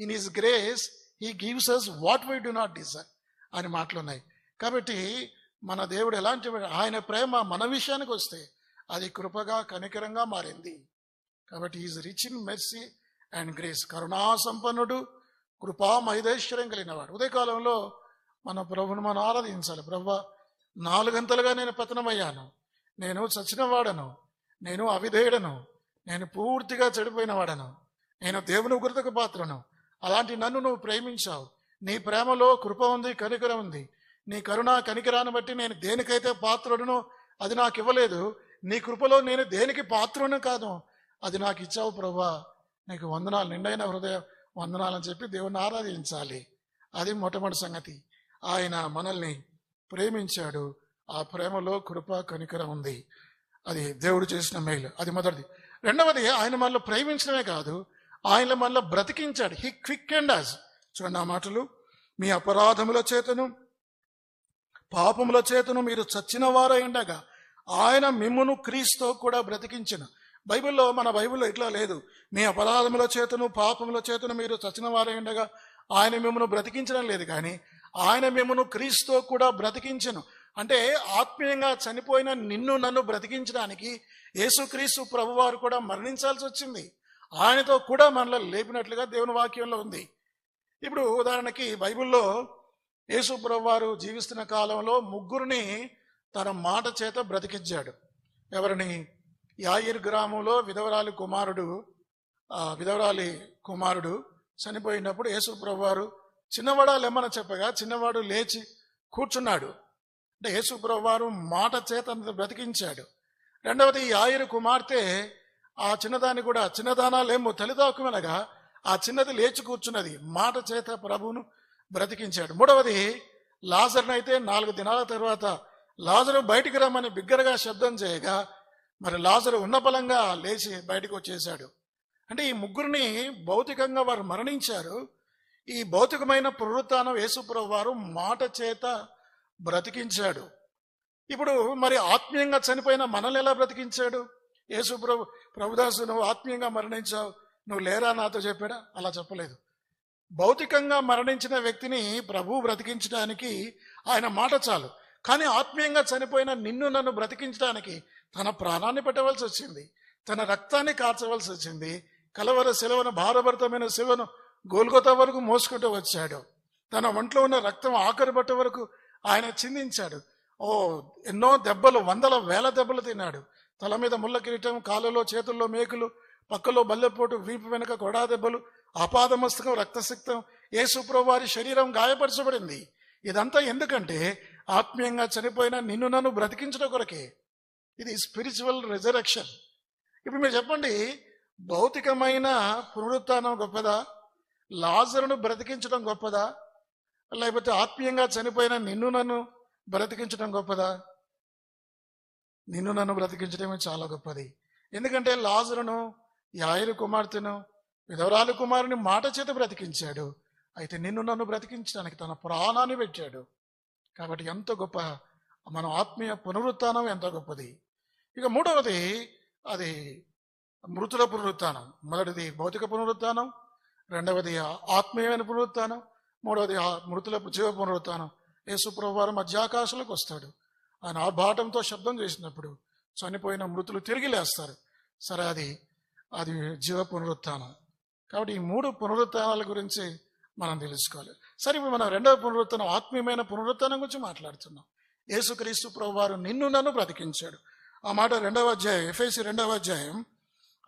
Speaker 1: In his grace he gives us what we do not deserve అని మాటలు ఉన్నాయి. కాబట్టి మన దేవుడు ఎలాంటి ఆయన ప్రేమ మన విషయానికి వస్తే అది కృపగా కనికరంగా మారింది. కాబట్టి is rich in mercy and grace. కరుణా సంపన్నుడు, కృపా మహేశ్వర్యం కలిగినవాడు. ఉదయకాలంలో మన ప్రభువును మనం ఆరాధించాలి. ప్రభువా, 4 గంటలుగా నేను పతనమయ్యాను, నేను చచ్చినవాడను, నేను అవిధేయుడను, నేను పూర్తిగా చెడిపోయిన వాడను, నేను దేవుని ఉగ్రతకు పాత్రను. అలాంటి నన్ను నువ్వు ప్రేమించావు. నీ ప్రేమలో కృప ఉంది, కనికరం ఉంది. నీ కరుణ కనికరాన్ని బట్టి నేను దేనికైతే పాత్రుడునో అది నాకు ఇవ్వలేదు. నీ కృపలో నేను దేనికి పాత్రును కాదు, అది నాకు ఇచ్చావు ప్రభువా, నీకు వందనాలు, నిండైన హృదయ వందనాలని చెప్పి దేవుని ఆరాధించాలి. అది మొట్టమొదటి సంగతి. ఆయన మనల్ని ప్రేమించాడు. ఆ ప్రేమలో కృప కనికరం ఉంది. అది దేవుడు చేసిన మేలు. అది మొదటిది. రెండవది, ఆయన మనల్ని ప్రేమించడమే కాదు, ఆయన మనల్ని బ్రతికించాడు. He క్విక్కెండ్ us. చూడండి ఆ మాటలు. మీ అపరాధముల చేతను పాపముల చేతను మీరు చచ్చిన వారై ఉండగా ఆయన మిమ్మును క్రీస్తు కూడా బ్రతికించిన. మన బైబిల్లో ఇట్లా లేదు. మీ అపరాధముల చేతను పాపముల చేతను మీరు చచ్చిన వారై ఉండగా ఆయన మిమ్మును బ్రతికించడం లేదు, కానీ ఆయన మిమ్మును క్రీస్తు కూడా బ్రతికించను. అంటే ఆత్మీయంగా చనిపోయిన నిన్ను నన్ను బ్రతికించడానికి యేసుక్రీస్తు ప్రభువారు కూడా మరణించాల్సి వచ్చింది. ఆయనతో కూడా మనలో లేపినట్లుగా దేవుని వాక్యంలో ఉంది. ఇప్పుడు ఉదాహరణకి బైబిల్లో యేసు ప్రభువారు జీవిస్తున్న కాలంలో 3 తన మాట చేత బ్రతికించాడు. ఎవరిని? యాయిరు గ్రామంలో విధవరాలి కుమారుడు చనిపోయినప్పుడు యేసు ప్రభువారు చిన్నవాడా లెమ్మని చెప్పగా చిన్నవాడు లేచి కూర్చున్నాడు. అంటే యేసు ప్రభువారు మాట చేత బ్రతికించాడు. రెండవది, యాయిరు కుమార్తె ఆ చిన్నదాన్ని కూడా చిన్నదానాలేమో తల్లిదాకుమనగా ఆ చిన్నది లేచి కూర్చున్నది. మాట చేత ప్రభువును బ్రతికించాడు. మూడవది, లాజరునైతే 4 దినాల తర్వాత లాజరు బయటికి రమ్మని బిగ్గరగా శబ్దం చేయగా మరి లాజరు ఉన్న బలంగా లేచి బయటకు వచ్చేశాడు. అంటే ఈ 3 భౌతికంగా వారు మరణించారు. ఈ భౌతికమైన పునరుత్థానం యేసు ప్రభువారు మాట చేత బ్రతికించాడు. ఇప్పుడు మరి ఆత్మీయంగా చనిపోయిన మనల్ని ఎలా బ్రతికించాడు? యేసు ప్రభుదాసు, నువ్వు ఆత్మీయంగా మరణించావు, నువ్వు లేరా నాతో చెప్పాడా? అలా చెప్పలేదు. భౌతికంగా మరణించిన వ్యక్తిని ప్రభువు బ్రతికించడానికి ఆయన మాట చాలు. కానీ ఆత్మీయంగా చనిపోయిన నిన్ను నన్ను బ్రతికించడానికి తన ప్రాణాన్ని పెట్టవలసి వచ్చింది, తన రక్తాన్ని కార్చవలసి వచ్చింది. కలవర శిలువను, భారభరితమైన శిలువను గోల్గొతా వరకు మోసుకుంటూ వచ్చాడు. తన ఒంట్లో ఉన్న రక్తం ఆఖరి బట్ట వరకు ఆయన చిందించాడు. ఎన్నో దెబ్బలు, వందల వేల దెబ్బలు తిన్నాడు. తల మీద ముళ్ళ కిరీటం, కాళ్ళలో చేతుల్లో మేకులు, పక్కలో బల్లెపోటు, వీపు వెనుక కొడా దెబ్బలు, అపాదమస్తకం, రక్తసిక్తం. యేసు ప్రభువు వారి శరీరం గాయపరచబడింది. ఇదంతా ఎందుకంటే ఆత్మీయంగా చనిపోయిన నిన్ను నన్ను బ్రతికించడం కొరకే. ఇది స్పిరిచువల్ రిజరెక్షన్. ఇప్పుడు మీరు చెప్పండి, భౌతికమైన పునరుత్థానం గొప్పదా, లాజరును బ్రతికించడం గొప్పదా, లేకపోతే ఆత్మీయంగా చనిపోయిన నిన్ను నన్ను బ్రతికించడం గొప్పదా? నిన్ను నన్ను బ్రతికించడమే చాలా గొప్పది. ఎందుకంటే లాజరును, యాయిరు కుమార్తెను, విధవరాలు కుమారుని మాట చేత బ్రతికించాడు. అయితే నిన్ను నన్ను బ్రతికించడానికి తన ప్రాణాన్ని పెట్టాడు. కాబట్టి ఎంత గొప్ప మన ఆత్మీయ పునరుత్థానం, ఎంత గొప్పది. ఇక మూడవది, అది మృతుల పునరుత్థానం. మొదటిది భౌతిక పునరుత్థానం, రెండవది ఆత్మీయమైన పునరుత్థానం, మూడవది మృతుల జీవ పునరుత్థానం. యేసు ప్రభువారు మధ్యాకాశంలోకి వస్తాడు. ఆయన ఆర్భాటంతో శబ్దం చేసినప్పుడు చనిపోయిన మృతులు తిరిగి లేస్తారు. సరే, అది జీవ పునరుత్థానం. కాబట్టి ఈ 3 పునరుత్థానాల గురించి మనం తెలుసుకోవాలి. సరే, ఇప్పుడు మనం రెండవ పునరుత్థానం, ఆత్మీయమైన పునరుత్థానం గురించి మాట్లాడుతున్నాం. యేసుక్రీస్తు ప్రభువారు నిన్ను నన్ను బ్రతికించాడు. ఆ మాట 2వ అధ్యాయం, ఎఫెసీ 2వ అధ్యాయం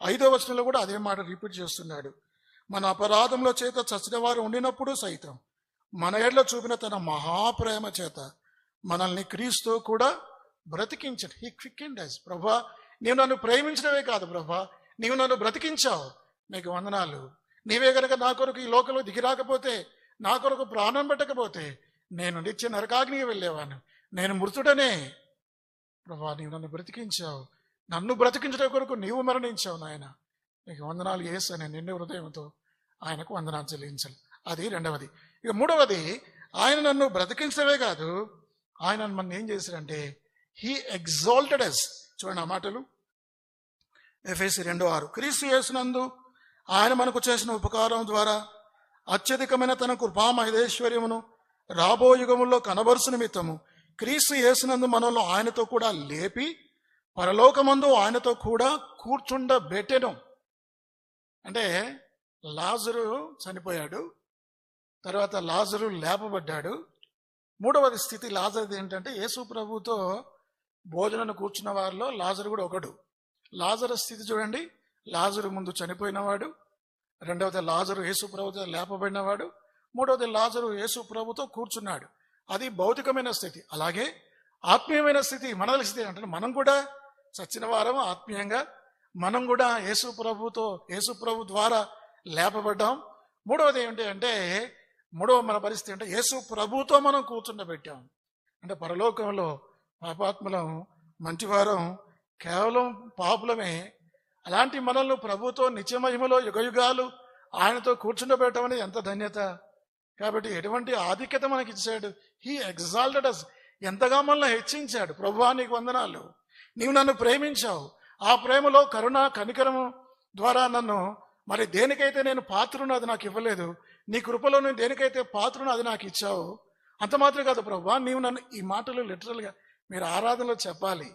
Speaker 1: 5వ వచనంలో కూడా అదే మాట రిపీట్ చేస్తున్నాడు. మన అపరాధముల చేత చచ్చిన వారు ఉండినప్పుడు సైతం మన ఎడల చూపిన తన మహాప్రేమ చేత మనల్ని క్రీస్తు కూడా బ్రతికించాడు. He క్విక్కెండ్ us. ప్రభా, నీవు నన్ను ప్రేమించడమే కాదు ప్రభా, నీవు నన్ను బ్రతికించావు, నీకు వందనాలు. నీవే గనక నా కొరకు ఈ లోకంలో దిగిరాకపోతే, నా కొరకు ప్రాణం పెట్టకపోతే నేను నిత్య నరకాగ్నికి వెళ్ళేవాను, నేను మృతుడనే. ప్రభా, నీవు నన్ను బ్రతికించావు, నన్ను బ్రతికించడం కొరకు నీవు మరణించావు నాయన, నీకు వందనాలు యేసు అని నిండు హృదయంతో ఆయనకు వందనాలు చెల్లించాలి. అది రెండవది. ఇక మూడవది, ఆయన నన్ను బ్రతికించడమే కాదు, ఆయన మన ఏం చేశాడంటే హీ ఎగ్జాల్టెడ్ అస్. చూడండి ఆ మాటలు, ఎఫెసీ 2:6. క్రీస్తు యేసునందు ఆయన మనకు చేసిన ఉపకారం ద్వారా అత్యధికమైన తన కృపా మహేశ్వర్యమును రాబో యుగములో కనబరుసు నిమిత్తము క్రీస్తు యేసునందు మనలో ఆయనతో కూడా లేపి పరలోకమందు ఆయనతో కూడా కూర్చుండబెట్టెను. అంటే లాజరు చనిపోయాడు, తర్వాత లాజరు లేపబడ్డాడు. మూడవది స్థితి లాజరుది ఏంటంటే యేసు ప్రభుతో భోజనాన్ని కూర్చున్న వారిలో లాజరు కూడా ఒకడు. లాజరు స్థితి చూడండి, లాజరు ముందు చనిపోయినవాడు, రెండవది లాజరు యేసు ప్రభుతో లేపబడినవాడు, మూడవది లాజరు యేసు ప్రభుతో కూర్చున్నాడు. అది భౌతికమైన స్థితి. అలాగే ఆత్మీయమైన స్థితి, మనల స్థితి అంటే మనం కూడా చచ్చిన వారం ఆత్మీయంగా, మనం కూడా యేసు ప్రభు ద్వారా లేపబడ్డాం. మూడవది ఏంటి అంటే మూడవ మన పరిస్థితి అంటే యేసు ప్రభుతో మనం కూర్చుండబెట్టాం. అంటే పరలోకంలో పాపాత్మలం మంచివారం కేవలం పాపులమే. అలాంటి మనల్ని ప్రభుతో నిత్యమహిమలో యుగయుగాలు ఆయనతో కూర్చుండబెట్టడం అనేది ఎంత ధన్యత. కాబట్టి ఎటువంటి ఆధిక్యత మనకి ఇచ్చాడు. హీ ఎగ్జాల్టెడ్ అస్. ఎంతగా మనల్ని హెచ్చించాడు. ప్రభువా నీకు వందనాలు, నీవు నన్ను ప్రేమించావు, ఆ ప్రేమలో కరుణ కనికరము ద్వారా నన్ను మరి దేనికైతే నేను పాత్రను అది నాకు ఇవ్వలేదు, నీ కృపలో నేను దేనికైతే పాత్రను అది నాకు ఇచ్చావు. అంత మాత్రం కాదు ప్రభువా, నీవు నన్ను, ఈ మాటలు లిటరల్గా మీరు ఆరాధనలో చెప్పాలి.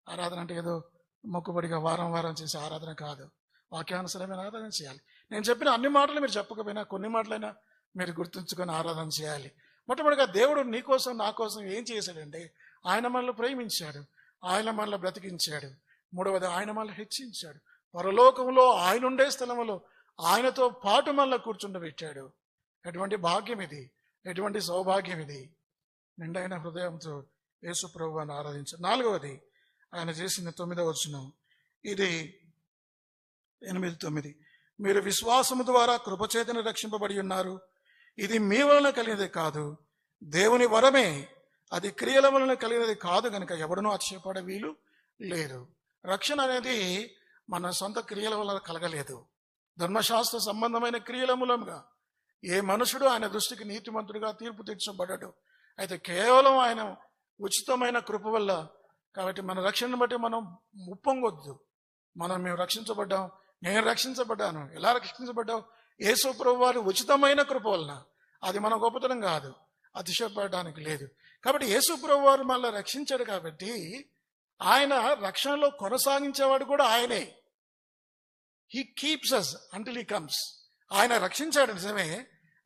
Speaker 1: ఆరాధన అంటే ఏదో మొక్కుబడిగా వారం వారం చేసే ఆరాధన కాదు, వాక్యానుసరమైన ఆరాధన చేయాలి. నేను చెప్పిన అన్ని మాటలు మీరు చెప్పకపోయినా కొన్ని మాటలైనా మీరు గుర్తుంచుకొని ఆరాధన చేయాలి. మొట్టమొదటిగా దేవుడు నీ కోసం నా కోసం ఏం చేశాడంటే ఆయన మనల్ని ప్రేమించాడు, ఆయన మనల్ని బ్రతికించాడు. మూడవది ఆయన మనల్ని హెచ్చించాడు, పరలోకంలో ఆయన ఉండే స్థలములో ఆయనతో పాటు మనల్ని కూర్చుండబెట్టాడు. ఎటువంటి భాగ్యం ఇది, ఎటువంటి సౌభాగ్యం ఇది. నిండైన హృదయంతో యేసు ప్రభువుని ఆరాధించాడు. నాలుగవది ఆయన చేసిన 9వ వచనం, ఇది 8-9. మీరు విశ్వాసము ద్వారా కృపచేతను రక్షింపబడి ఉన్నారు, ఇది మీ వలన కలిగినది కాదు, దేవుని వరమే, అది క్రియల వలన కలిగినది కాదు, కనుక ఎవడనూ అతిశయపడ వీలు లేదు. రక్షణ అనేది మన సొంత క్రియల వల్ల కలగలేదు. ధర్మశాస్త్ర సంబంధమైన క్రియల మూలంగా ఏ మనుషుడు ఆయన దృష్టికి నీతిమంతుడిగా తీర్పు తీర్చబడ్డాడు. అయితే కేవలం ఆయన ఉచితమైన కృప వల్ల. కాబట్టి మన రక్షణను బట్టి మనం ఉప్పొంగొద్దు. మేము రక్షించబడ్డాం, నేను రక్షించబడ్డాను. ఎలా రక్షించబడ్డావు? యేసు ప్రభు వారి ఉచితమైన కృప వలన. అది మన గొప్పతనం కాదు, అతిశయపడడానికి లేదు. కాబట్టి యేసు ప్రభు వారు మనల్ని రక్షించాడు కాబట్టి ఆయన రక్షణలో కొనసాగించేవాడు కూడా ఆయనే. He keeps us until he comes. ఆయన రక్షించాడు నిజమే,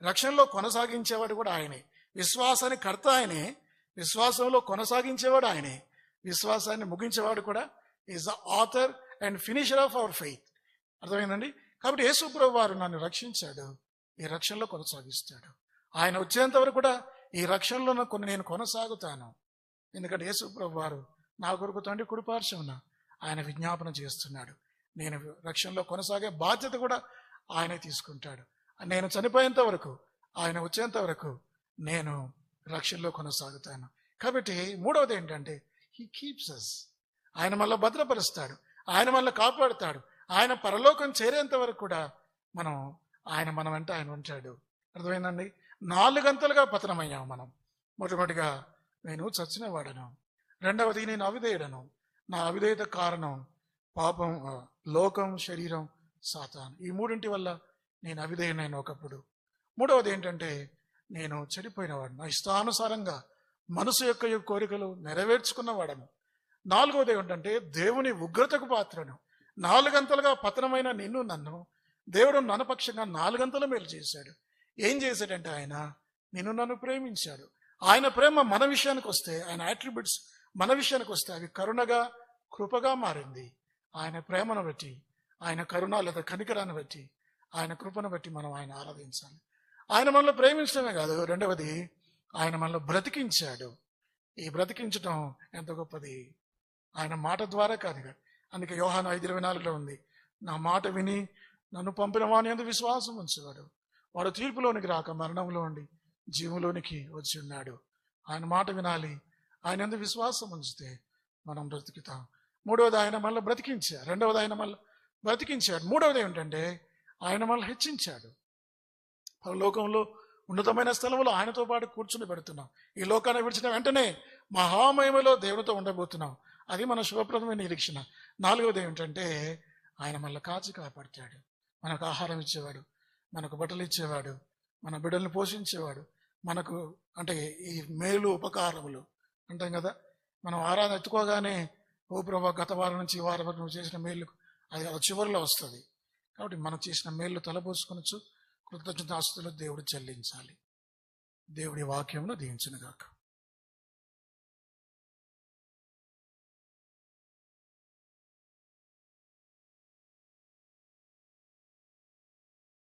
Speaker 1: రక్షణలో కొనసాగించేవాడు కూడా ఆయనే. విశ్వాసాన్ని కర్త ఆయనే, విశ్వాసంలో కొనసాగించేవాడు ఆయనే, విశ్వాసాన్ని ముగించేవాడు కూడా is the author and finisher of our faith. అర్థమైందండి? కాబట్టి యేసు ప్రభు వారు నన్ను రక్షించాడు, ఈ రక్షణలో కొనసాగిస్తాడు. ఆయన వచ్చేంత వరకు కూడా ఈ రక్షణలో నేను కొనసాగుతాను. ఎందుకంటే యేసు ప్రభు వారు నా కొరకు తండ్రి కుడిపార్శ్వమున ఆయన విజ్ఞాపన చేస్తున్నాడు. నేను రక్షణలో కొనసాగే బాధ్యత కూడా ఆయనే తీసుకుంటాడు. నేను చనిపోయేంత వరకు, ఆయన వచ్చేంత వరకు నేను రక్షణలో కొనసాగుతాను. కాబట్టి మూడవది ఏంటంటే హీ కీప్స్ అస్. ఆయన మళ్ళీ భద్రపరుస్తాడు, ఆయన మళ్ళీ కాపాడుతాడు. ఆయన పరలోకం చేరేంత వరకు కూడా మనం అంటే ఆయన ఉంటాడు. అర్థమైందండి? 4 గంటలుగా పతనమయ్యాము మనం. మొట్టమొదటిగా నేను చచ్చిన వాడను, రెండవది నేను అవిధేయుడను, నా అవిధేయత కారణం పాపం, లోకం, శరీరం, సాతాను. ఈ మూడింటి వల్ల నేను అవిధేయునైన ఒకప్పుడు. మూడవది ఏంటంటే నేను చెడిపోయినవాడు, నా ఇష్టానుసారంగా మనసు యొక్క కోరికలు నెరవేర్చుకున్నవాడను. నాలుగవది ఏమిటంటే దేవుని ఉగ్రతకు పాత్రను. 4 గంటలుగా పతనమైన నన్ను దేవుడు నన్నపక్షంగా 4 గంటలు మేలు చేశాడు. ఏం చేశాడంటే ఆయన నన్ను ప్రేమించాడు. ఆయన ప్రేమ మన విషయానికి వస్తే, ఆయన అట్రిబ్యూట్స్ మన విషయానికి వస్తే అవి కరుణగా, కృపగా మారింది. ఆయన ప్రేమను బట్టి, ఆయన కరుణ లేదా కనికరాన్ని బట్టి, ఆయన కృపను బట్టి మనం ఆయన ఆరాధించాలి. ఆయన మనల్ని ప్రేమించడమే కాదు, రెండవది ఆయన మనల్ని బ్రతికించాడు. ఈ బ్రతికించడం ఎంత గొప్పది! ఆయన మాట ద్వారా కాదు. అందుకే యోహాను 5:24 ఉంది, నా మాట విని నన్ను పంపిన వాని యందు విశ్వాసం ఉంచేవాడు వాడు తీర్పులోనికి రాక మరణంలో ఉండి జీవంలోనికి వచ్చి ఉన్నాడు. ఆయన మాట వినాలి, ఆయన యందు విశ్వాసం ఉంచితే మనం బ్రతుకుతాం. మూడవది ఆయన మనల్ని బ్రతికించాడు, రెండవది ఆయన మనల్ని బ్రతికించాడు. మూడవది ఏమిటంటే ఆయన మనల్ని హెచ్చించాడు. పరలోకంలో ఉన్నతమైన స్థలంలో ఆయనతో పాటు కూర్చుని పెడుతున్నాం. ఈ లోకాన్ని విడిచిన వెంటనే మహామహిమలో దేవునితో ఉండబోతున్నాం. అది మన శుభప్రదమైన నిరీక్షణ. 4వది ఏమిటంటే ఆయన మనల్ని కాచి కాపాడుతాడు. మనకు ఆహారం ఇచ్చేవాడు, మనకు బట్టలు ఇచ్చేవాడు, మన బిడ్డల్ని పోషించేవాడు, మనకు అంటే ఈ మేలు ఉపకారములు అంటాం కదా. మనం ఆరాధన ఎత్తుకోగానే ఓ ప్రభా గత వారం నుంచి ఈ వారం వరకు నువ్వు చేసిన మేలు అది చివరిలో వస్తుంది. కాబట్టి మనం చేసిన మేలు తలపోసుకొనొచ్చు. కృతజ్ఞతాస్తుతులు దేవుడు చెల్లించాలి. దేవుడి వాక్యమును దీవించునుగాక.